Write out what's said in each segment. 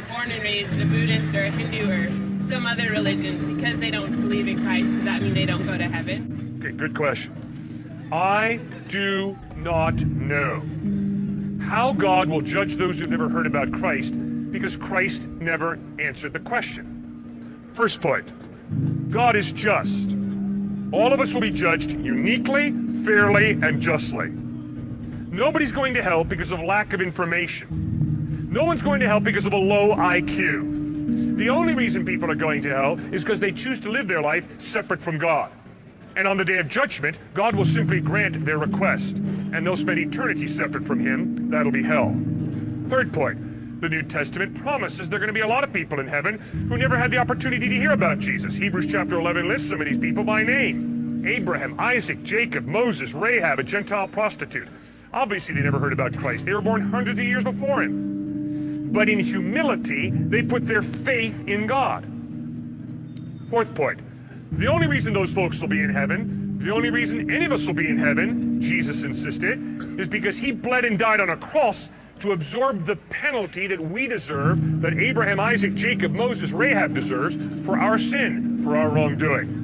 born and raised a Buddhist or a Hindu or some other religion, because they don't believe in Christ, does that mean they don't go to heaven? Okay, good question. I do not know how God will judge those who've never heard about Christ, because Christ never answered the question. First point, God is just. All of us will be judged uniquely, fairly, and justly. Nobody's going to hell because of lack of information. No one's going to hell because of a low IQ. The only reason people are going to hell is because they choose to live their life separate from God. And on the day of judgment, God will simply grant their request, and they'll spend eternity separate from Him. That'll be hell. Third point, the New Testament promises there are going to be a lot of people in heaven who never had the opportunity to hear about Jesus. Hebrews chapter 11 lists some of these people by name. Abraham, Isaac, Jacob, Moses, Rahab, a Gentile prostitute. Obviously, they never heard about Christ. They were born hundreds of years before Him. But in humility, they put their faith in God. Fourth point, the only reason those folks will be in heaven, the only reason any of us will be in heaven, Jesus insisted, is because He bled and died on a cross to absorb the penalty that we deserve, that Abraham, Isaac, Jacob, Moses, Rahab deserves for our sin, for our wrongdoing.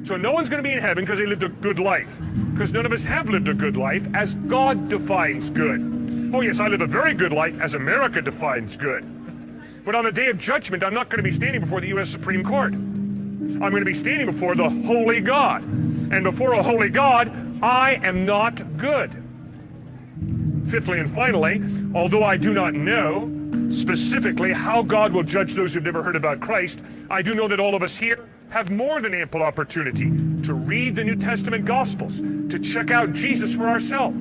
So no one's going to be in heaven because they lived a good life, because none of us have lived a good life as God defines good. Oh yes, I live a very good life as America defines good. But on the day of judgment, I'm not going to be standing before the U.S. Supreme Court. I'm going to be standing before the holy God. And before a holy God, I am not good. Fifthly and finally, although I do not know specifically how God will judge those who've never heard about Christ, I do know that all of us here have more than ample opportunity to read the New Testament Gospels, to check out Jesus for ourselves.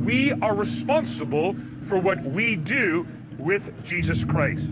We are responsible for what we do with Jesus Christ.